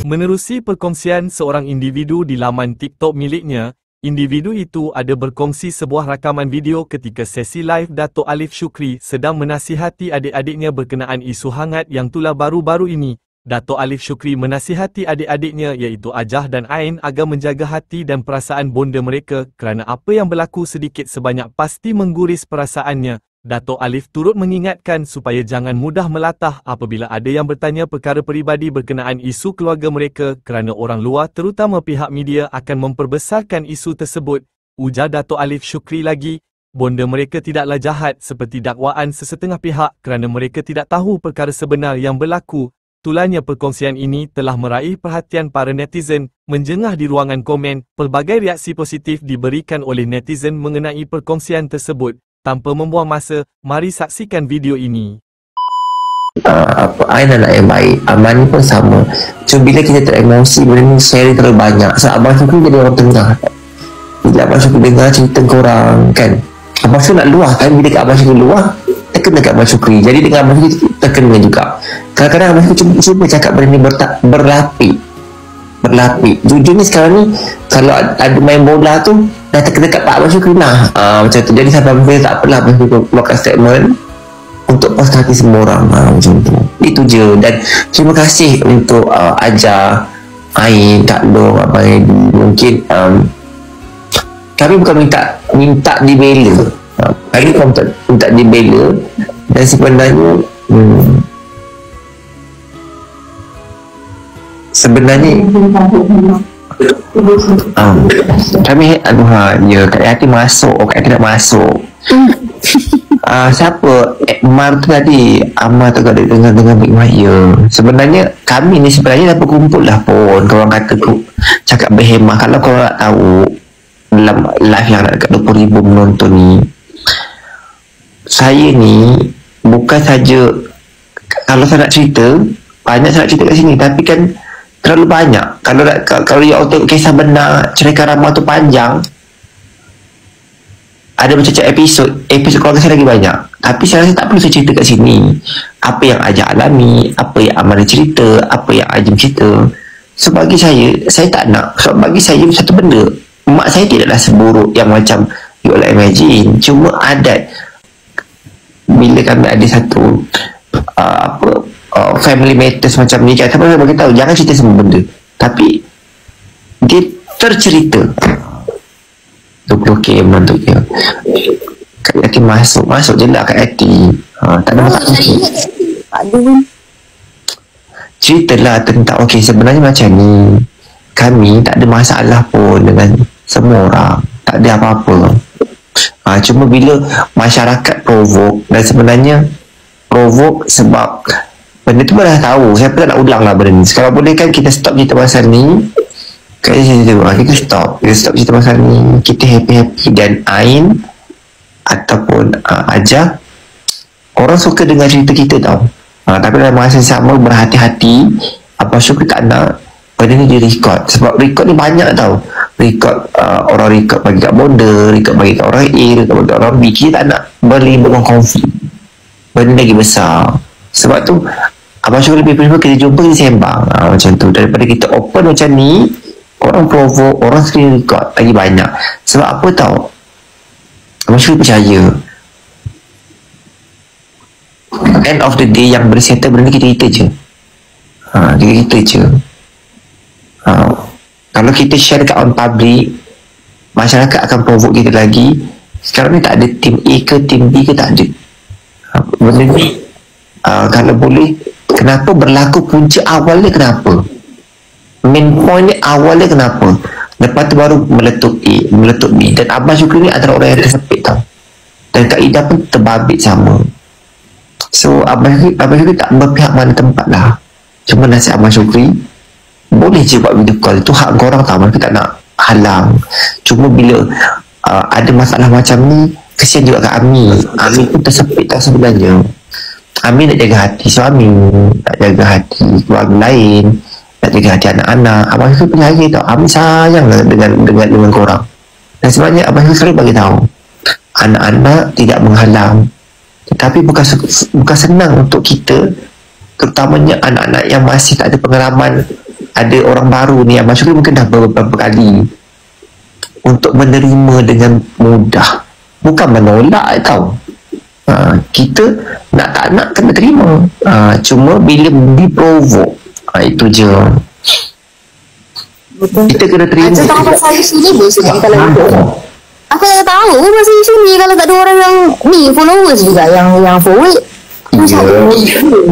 Menerusi perkongsian seorang individu di laman TikTok miliknya, individu itu ada berkongsi sebuah rakaman video ketika sesi live Dato' Alif Syukri sedang menasihati adik-adiknya berkenaan isu hangat yang tular baru-baru ini. Dato' Alif Syukri menasihati adik-adiknya iaitu Ajah dan Ain agar menjaga hati dan perasaan bonda mereka kerana apa yang berlaku sedikit sebanyak pasti mengguris perasaannya. Dato' Alif turut mengingatkan supaya jangan mudah melatah apabila ada yang bertanya perkara peribadi berkenaan isu keluarga mereka kerana orang luar terutama pihak media akan memperbesarkan isu tersebut. Ujar Dato' Alif Syukri lagi, bonda mereka tidaklah jahat seperti dakwaan sesetengah pihak kerana mereka tidak tahu perkara sebenar yang berlaku. Tularnya perkongsian ini telah meraih perhatian para netizen. Menjengah di ruangan komen, pelbagai reaksi positif diberikan oleh netizen mengenai perkongsian tersebut. Tanpa membuang masa, mari saksikan video ini. Ain anak yang baik, Aman pun sama. Cuma bila kita teremosi, benda ni sharing terlalu banyak. So Abang Syukri jadi orang tengah. Bila Abang Syukri dengar cerita korang kan, Abang Syukri nak luah kan. Bila Abang Syukri luah, terkena kat Abang Syukri. Jadi dengan Abang Syukri terkena juga. Kadang-kadang Abang Syukri cuba cakap benda ni berlapik. Jujur ni sekarang ni, kalau ada main bola tu dah terkena kat Pak Abang Syukri lah. Macam tu. Jadi sampai Abang Syukri tak apalah, Abang Syukri keluarkan statement untuk puas hati semua orang. Macam tu. Itu je. Dan terima kasih untuk Ajah, Ain, Kak Long, Abang Edi. Mungkin kami bukan minta dibela. Kami bukan minta dibela. Dan sebenarnya kami ya kat hati masuk, kat hati nak masuk. Siapa Mar tu tadi, Amar tu ada dengan Big Maya. Sebenarnya kami ni sebenarnya dah berkumpul lah pun. Korang kata cakap berhemah. Kalau korang nak tahu dalam live yang ada dekat 20,000 menonton ni, saya ni bukan saja kalau saya nak cerita banyak, saya nak cerita kat sini, tapi kan terlalu banyak. Kalau you all tengok kisah benar cerita ramah tu panjang, ada macam-macam episod keluarga saya lagi banyak. Tapi saya rasa tak perlu saya cerita kat sini apa yang Ajah alami, apa yang Amal cerita, apa yang Ajim cerita. So bagi saya tak nak. Sebab bagi saya satu benda, mak saya tidaklah seburuk yang macam you all imagine. Cuma adat bila kami ada satu family matters macam ni kan, saya bagi tahu jangan cerita semua benda, tapi dia tercerita. 20k menonton dia kat hati masuk je lah kat hati. Tak ada masalah. Ceritalah tentang sebenarnya macam ni, kami tak ada masalah pun dengan semua orang, tak ada apa-apa. Cuma bila masyarakat provoke, dan sebenarnya provoke sebab benda tu pun dah tahu. Saya pun tak nak ulang lah benda ni. Kalau boleh kan kita stop cerita pasal ni. Kita stop cerita pasal ni. Kita happy-happy. Dan Ain ataupun Ajah, orang suka dengar cerita kita tau. Tapi dalam masa sama berhati-hati. Abang Syukri tak nak benda ni di record. Sebab record ni banyak tau. Record orang record bagi kat bonda, record bagi kat orang A, record bagi kat orang B. Kita tak nak berlimbungan konflik. Benda lagi besar. Sebab tu Abang Syukri lebih prefer kita jumpa, kita sembang macam tu, daripada kita open macam ni. Orang provoke, orang screen record lagi banyak. Sebab apa tau, Abang Syukri percaya end of the day yang bersettle benda ni kita je. Kita je. Kalau kita share dekat on public, masyarakat akan provoke kita lagi. Sekarang ni tak ada team A ke team B ke, tak ada. Benda ni kalau boleh, kenapa berlaku punca awalnya, kenapa main point ni awalnya kenapa, lepas tu baru meletup A, meletup B. Dan Abang Syukri ni antara orang yang tersepit tau, dan Kak Ida pun terbabit sama. So Abang Syukri tak berpihak mana tempat lah. Cuma nasihat Abang Syukri, boleh je buat video call, itu hak korang tau. Mereka tak nak halang. Cuma bila ada masalah macam ni, kesian juga kat Ami pun tersepit tau sebenarnya. Ami nak jaga hati suami, nak jaga hati keluarga lain, nak jaga hati anak-anak. Abang Syukri percaya tau, Ami sayang dengan korang. Dan sebenarnya Abang Syukri selalu bagi tahu, anak-anak tidak menghalang. Tetapi bukan senang untuk kita, terutamanya anak-anak yang masih tak ada pengalaman ada orang baru ni, Abang Syukri mungkin dah beberapa kali untuk menerima dengan mudah, bukan menolak tau. Kita nak tak nak kena terima, cuma bila diprovok, itu je. Betul. Kita kena terima. Macam pasal isu ni bos ni kalau aku tak tahu pasal isu ni kalau tak ada orang yang ni followers juga yang forward. Ya,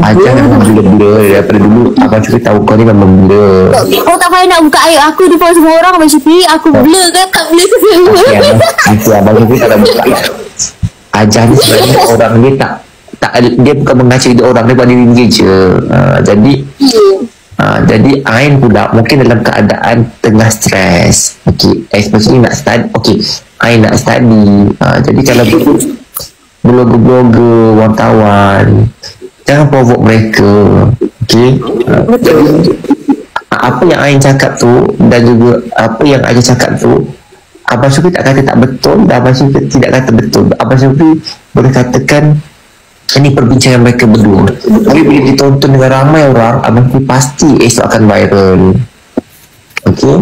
ajar memang bila-bila daripada dulu. Abang Syukri tahu kau ni memang bila. Kau tak payah nak buka air aku depan semua orang. Abang Syukri, aku blur kan, tak boleh ke semua. Itu Abang Syukri tak nak buka. Ajar ni sebenarnya orang ni tak dia bukan mengajar dia orang, dia buat diri dia je. Jadi Ain pula mungkin dalam keadaan tengah stres. Okay, especially nak study. Okay, Ain nak study. Jadi kalau blogger-blogger, wartawan, jangan provoke mereka. Okay, apa yang Ain cakap tu dan juga apa yang Ain cakap tu, Abang Syukri tak kata tak betul dan Abang Syukri tidak kata betul. Abang Syukri boleh katakan ini perbincangan mereka berdua. Tapi bila ditonton dengan ramai orang, Abang Syukri pasti esok akan viral. Okay,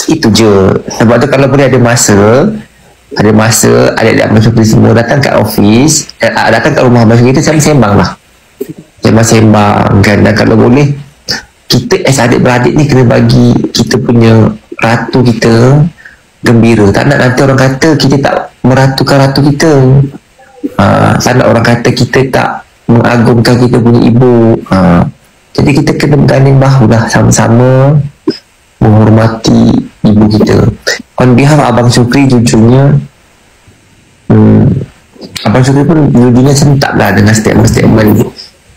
itu je. Sebab tu kalau boleh ada masa adik-adik Abang Syukri semua datang kat office, datang kat rumah Abang Syukri, kita sembang lah, sembang kan. Dan kalau boleh kita adik-beradik ni kena bagi kita punya ratu kita gembira. Tak nak nanti orang kata kita tak meratukan ratu kita, tak nak orang kata kita tak mengagungkan kita punya ibu. Jadi kita kena berganding bahu lah, sama-sama menghormati ibu kita. On behalf Abang Syukri, jujurnya Abang Syukri pun jujurnya sentak lah dengan statement-statement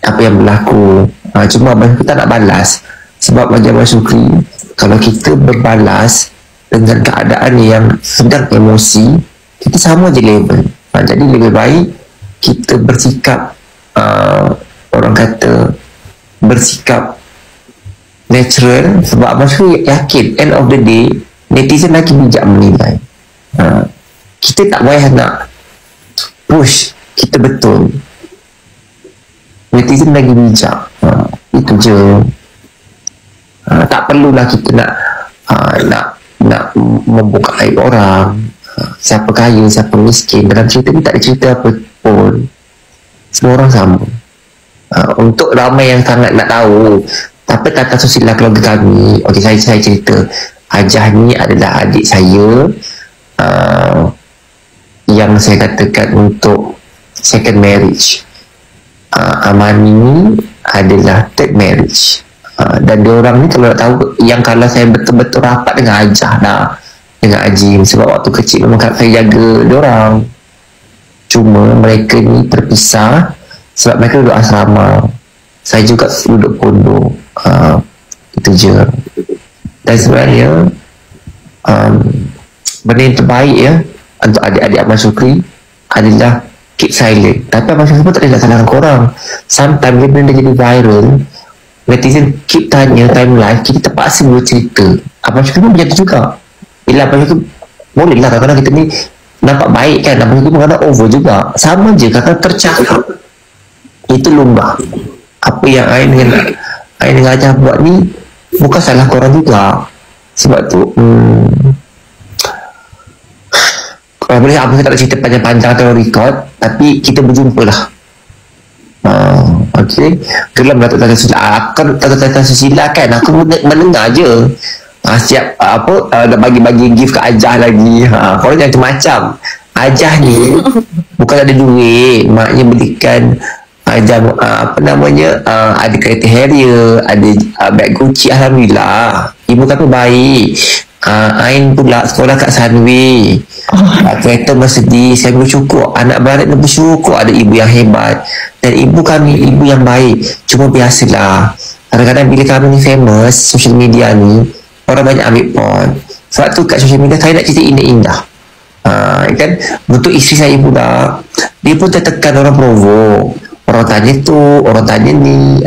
apa yang berlaku. Cuma Abang Syukri tak nak balas. Sebab bagi Abang Syukri, kalau kita berbalas dengan keadaan yang sedang emosi, kita sama je level. Jadi lebih baik kita bersikap orang kata bersikap natural. Sebab Abang Syukri yakin end of the day netizen lagi bijak menilai. Kita tak payah nak push kita betul, netizen lagi bijak. Itu je. Tak perlulah kita nak membuka aib orang, siapa kaya, siapa miskin. Dalam cerita ni tak ada cerita apa pun, semua orang sama. Untuk ramai yang sangat nak tahu, tapi tata susila keluarga kami, okey, saya cerita. Hajah ni adalah adik saya yang saya katakan untuk second marriage. Amani ni adalah third marriage. Dan diorang ni kalau nak tahu, yang kalau saya betul-betul rapat dengan Hajah dah, dengan Ajim, sebab waktu kecil memang saya jaga diorang. Cuma mereka ni terpisah sebab mereka duduk asrama, saya juga duduk pondok. Itu je. Dan sebenarnya benda yang terbaik ya untuk adik-adik Abang Syukri adalah keep silent. Tapi Abang Syukri pun tak ada nak salahkan korang. Sometimes bila benda jadi viral, netizen keep tanya time live, kita terpaksa bercerita. Abang Syukri pun macam tu juga. Bila Abang Syukri, boleh lah kadang-kadang kita ni nampak baik kan, Abang Syukri pun kadang over juga. Sama je, kadang tercakap. Itu lumrah. Apa yang Ain dengan Hajah buat ni bukan salah korang juga. Sebab tu boleh apa saya tak nak cerita panjang-panjang atau record, tapi kita berjumpa lah. Okay, gelam Datuk Tata Susila. Tata Susila kan, aku mendengar je. Siap dah bagi-bagi gift ke Hajah lagi. Korang jangan macam-macam. Hajah ni bukan ada duit, maknya belikan Hajah ada kereta Harrier, ada beg Gucci. Alhamdulillah, ibu kami baik. Ain pula sekolah kat Sunway, kereta Mercedes. Saya bersyukur, anak beradik ni bersyukur ada ibu yang hebat. Dan ibu kami ibu yang baik. Cuma biasalah, kadang-kadang bila kami ni famous, social media ni orang banyak ambil pon. Sebab tu kat social media saya nak cerita indah-indah. Kan, untuk isteri saya pula, dia pun tertekan orang provoke, orang tanya tu, orang tanya ni.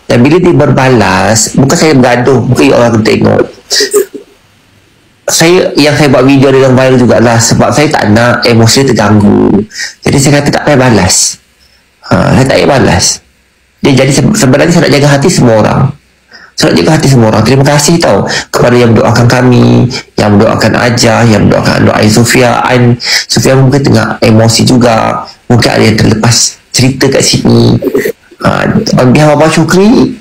Dan bila dia berbalas, bukan saya bergaduh, bukan orang tengok. Saya buat video dengan viral jugalah, sebab saya tak nak emosi terganggu. Jadi saya kata tak payah balas. Saya tak payah balas. Dia jadi sebenarnya saya nak jaga hati semua orang. Saya nak jaga hati semua orang. Terima kasih tau kepada yang mendoakan kami, yang mendoakan Ajah, yang mendoakan doain Sofia. Sofia mungkin tengah emosi juga, mungkin ada yang terlepas cerita kat sini. On behalf Abang Syukri,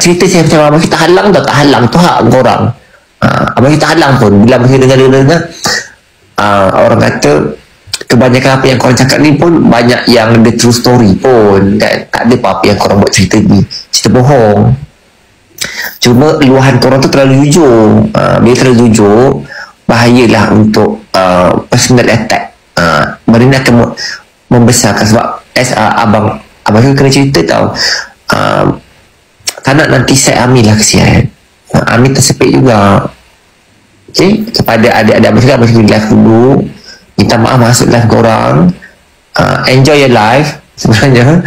cerita saya macam Abang kita halang tak halang tu hak korang. Abang kita halang pun bila abang dengar orang kata kebanyakan apa yang korang cakap ni pun banyak yang the true story pun kan. Tak ada apa-apa yang korang buat cerita ni, cerita bohong. Cuma luahan korang tu terlalu jujur. Bila terlalu jujur, bahayalah untuk personal attack. Benda ni akan membesarkan. Sebab abang tu kena cerita tau, tak nak nanti set Amin lah, kesian. Amin tersepit juga. Okay, kepada adik-adik abang cakap, abang live dulu, minta maaf masuk live korang. Enjoy your life sebenarnya.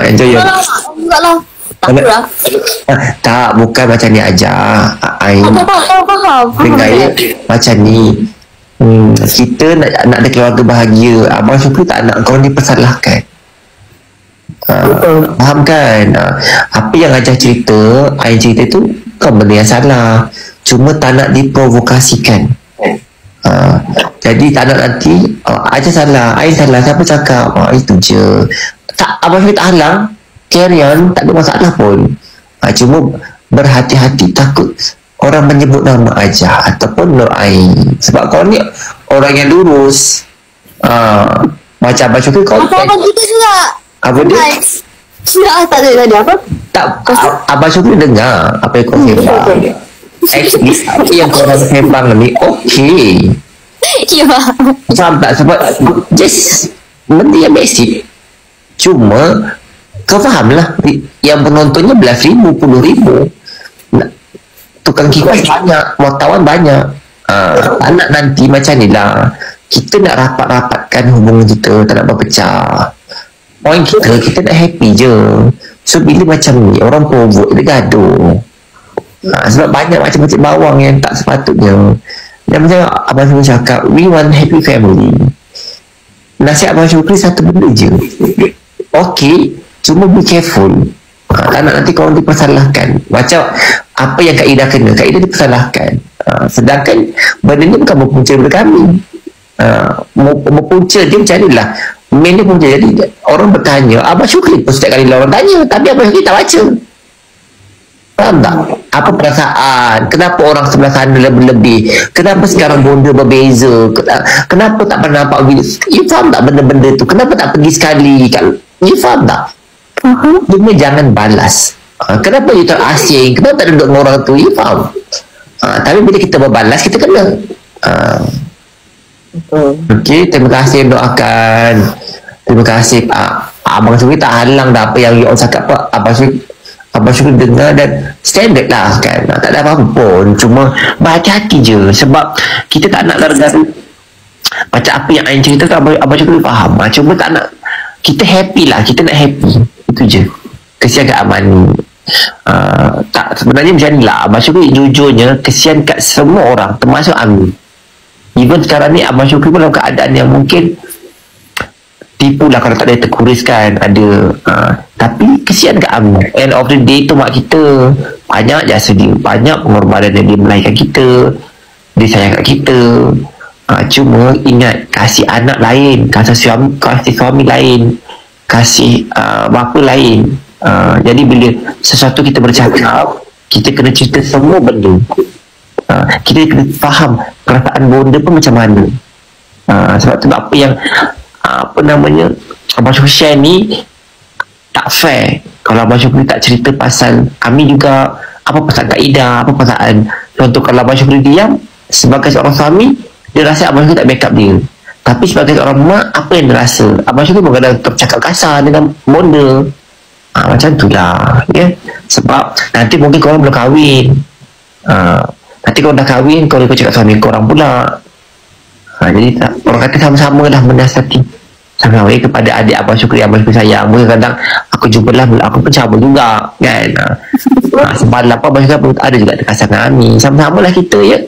Enjoy your life. Tak, bukan macam ni aja. Dengar ya, macam ni. Kita nak ada keluarga bahagia. Abang Syukri tak nak korang dipersalahkan. Faham kan? Apa yang Ajah cerita, Ain cerita tu bukan benda yang salah, cuma tak nak diprovokasikan. Jadi tak nak nanti Ajah salah, Ain salah, siapa cakap, itu je. Tak, Abang Syukri tak halang, carry on, tak ada masalah pun. Cuma berhati-hati, takut orang menyebut nama Ajah ataupun Nur Ain. Sebab kau ni orang yang lurus. Macam Abang Syukri kau Abang kita juga. apa dia? Tak ada tadi apa? Tak, Abang Syukri dengar apa yang kau sembang. Actually, apa yang kau rasa sembang ni okey. Ya. Faham tak? Sebab just benda yang basic. Cuma kau faham lah, yang penontonnya belas ribu, puluh ribu, tukang kipas banyak, wartawan banyak. Anak nanti macam ni lah, kita nak rapat-rapatkan hubungan kita, tak nak berpecah. Point kita nak happy je. So bila macam ni orang provoke, dia gaduh. Sebab banyak macam-macam bawang yang tak sepatutnya. Dan macam Abang Syukri cakap, we want happy family. Nasihat Abang Syukri satu benda je, okay, cuma be careful. Tak nak nanti korang dipersalahkan. Macam apa yang Kak Ida kena, Kak Ida dipersalahkan. Sedangkan benda ni bukan berpunca daripada kami. Berpunca dia macam ni lah, main dia punca. Jadi orang bertanya, Abang Syukri pun setiap kali orang tanya, tapi Abang Syukri tak baca. Faham tak? Apa perasaan? Kenapa orang sebelah sana lebih-lebih? Kenapa sekarang bonda berbeza? Kenapa tak pernah nampak video? You faham tak benda-benda tu? Kenapa tak pergi sekali? You faham tak? Cuma jangan balas. Kenapa you terasing? Kenapa tak duduk dengan orang tu? You faham? Tapi bila kita berbalas, kita kena. Okey, terima kasih doakan. Terima kasih. Abang Syukri tak halang dah apa yang you all cakap. Abang Syukri dengar dan standard lah kan. Tak ada apa-apa pun, cuma berhati-hati je. Sebab kita tak nak gara-gara macam apa yang Ain cerita kan, Abang Syukri faham. Cuma tak nak, kita happy lah, kita nak happy, itu je. Kesian kat Aman. Tak, sebenarnya macam ni lah, Abang Syukri jujurnya kesian kat semua orang, termasuk Amin. Even sekarang ni Abang Syukri pun dalam keadaan yang mungkin tipu lah kalau tak ada terkuris kan, ada. Tapi kesian kat Amin. End of the day tu mak kita banyak jasa dia, banyak pengorbanan yang dia melahirkan kita, dia sayang kat kita. Cuma ingat, kasih anak lain, kasih suami lain, kasih bapa lain. Jadi bila sesuatu kita bercakap, kita kena cerita semua benda. Kita kena faham perasaan bonda pun macam mana. Sebab tu apa yang apa namanya Abang Syukri share ni tak fair kalau Abang Syukri tak cerita pasal Amin juga. Apa perasaan Kak Ida, apa perasaan, contoh kalau Abang Syukri diam sebagai seorang suami, dia rasa Abang Syukri tak backup dia. Tapi sebagai seorang mak, apa yang dia rasa? Abang Syukri pun kadang bercakap kasar dengan bonda. Macam tu lah, ya? Sebab nanti mungkin korang belum kahwin. Nanti korang dah kahwin, korang cakap suami korang pula. Jadi orang kata sama-sama lah menasihati sama-sama kepada adik Abang Syukri. Abang Syukri sayang, mungkin kadang aku jumpa lah, aku pun sama juga kan. Sebab apa Abang Syukri ada juga terkasar dengan Amin. Sama-sama lah kita, ya.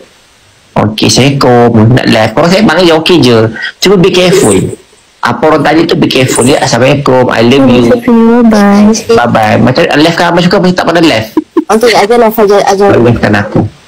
Okey, Assalamualaikum, nak live. Kalau saya panggil je okey je, cuma be careful. Apa orang tanya tu be careful, ya. Assalamualaikum, I love you. Bye. Bye bye. Macam left kan Abang Syukur, macam tak pada left. Okay, aja lah saja aja. Left kan aku.